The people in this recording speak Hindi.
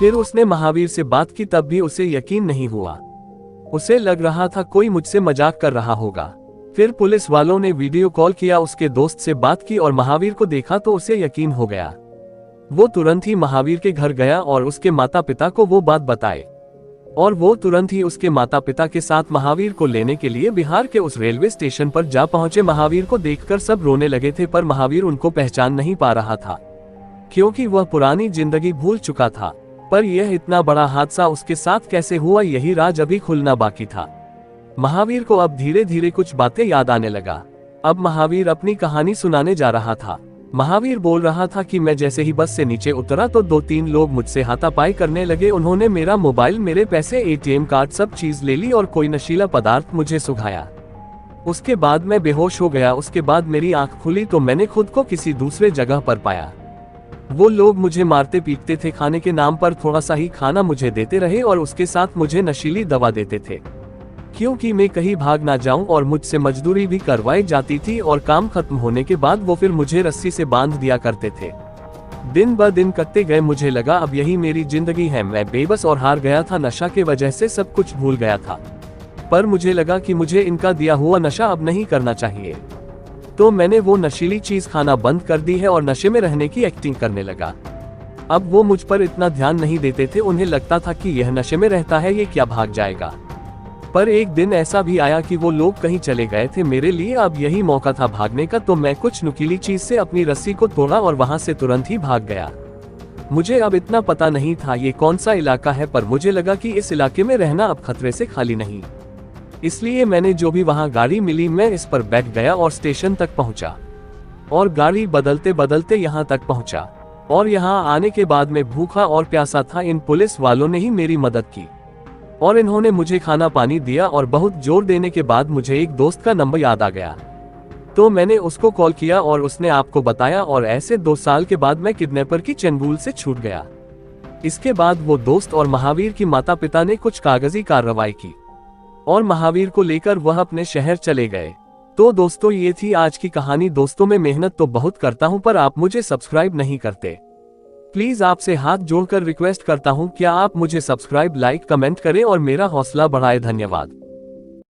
फिर उसने महावीर से बात की, तब भी उसे यकीन नहीं हुआ। उसे लग रहा था कोई मुझसे मजाक कर रहा होगा। फिर पुलिस वालों ने वीडियो कॉल किया, उसके दोस्त से बात की और महावीर को देखा तो उसे यकीन हो गया। वो तुरंत ही महावीर के घर गया और उसके माता पिता को वो बात बताए, और वो तुरंत ही उसके माता पिता के साथ महावीर को लेने के लिए बिहार के उस रेलवे स्टेशन पर जा पहुंचे। महावीर को देखकर सब रोने लगे थे, पर महावीर उनको पहचान नहीं पा रहा था, क्योंकि वह पुरानी जिंदगी भूल चुका था। पर यह इतना बड़ा हादसा उसके साथ कैसे हुआ, यही राज अभी खुलना बाकी था। महावीर को अब धीरे धीरे कुछ बातें याद आने लगा। अब महावीर अपनी कहानी सुनाने जा रहा था। महावीर बोल रहा था कि मैं जैसे ही बस से नीचे उतरा तो 2-3 लोग मुझसे हाथापाई करने लगे। उन्होंने मेरा मोबाइल, मेरे पैसे, एटीएम कार्ड, सब चीज ले ली और कोई नशीला पदार्थ मुझे सुघाया। उसके बाद मैं बेहोश हो गया। उसके बाद मेरी आंख खुली तो मैंने खुद को किसी दूसरे जगह पर पाया। वो लोग मुझे मारते पीटते थे, खाने के नाम पर थोड़ा सा ही खाना मुझे देते रहे और उसके साथ मुझे नशीली दवा देते थे, क्योंकि मैं कहीं भाग ना जाऊं, और मुझसे मजदूरी भी करवाई जाती थी और काम खत्म होने के बाद वो फिर मुझे रस्सी से बांध दिया करते थे। दिन ब दिन कटते गए। मुझे लगा अब यही मेरी जिंदगी है। मैं बेबस और हार गया था। नशा के वजह से सब कुछ भूल गया था, पर मुझे लगा कि मुझे इनका दिया हुआ नशा अब नहीं करना चाहिए। तो मैंने वो नशीली चीज खाना बंद कर दी है और नशे में रहने की एक्टिंग करने लगा। अब वो मुझ पर इतना ध्यान नहीं देते थे। उन्हें लगता था कि यह नशे में रहता है, ये क्या भाग जाएगा। पर एक दिन ऐसा भी आया कि वो लोग कहीं चले गए थे मेरे लिए। अब यही मौका था भागने का, तो मैं कुछ नुकीली चीज से अपनी रस्सी को तोड़ा और वहां से तुरंत ही भाग गया। मुझे अब इतना पता नहीं था ये कौन सा इलाका है, पर मुझे लगा कि इस इलाके में रहना अब खतरे से खाली नहीं। इसलिए मैंने जो भी वहां गाड़ी मिली, मैं इस पर बैठ गया और स्टेशन तक पहुंचा, और गाड़ी बदलते बदलते यहाँ तक पहुंचा। और यहाँ आने के बाद मैं भूखा और प्यासा था। इन पुलिस वालों ने ही मेरी मदद की और इन्होंने मुझे खाना पानी दिया, और बहुत जोर देने के बाद मुझे एक दोस्त का नंबर याद आ गया, तो मैंने उसको कॉल किया और उसने आपको बताया, और ऐसे 2 साल के बाद मैं किडनैपर की चंगुल से छूट गया। इसके बाद वो दोस्त और महावीर की माता पिता ने कुछ कागजी कार्रवाई की और महावीर को लेकर वह अपने शहर चले गए। तो दोस्तों, ये थी आज की कहानी। दोस्तों, मैं मेहनत तो बहुत करता हूं, पर आप मुझे सब्सक्राइब नहीं करते। प्लीज आपसे हाथ जोड़कर रिक्वेस्ट करता हूं, क्या आप मुझे सब्सक्राइब, लाइक, कमेंट करें और मेरा हौसला बढ़ाएं। धन्यवाद।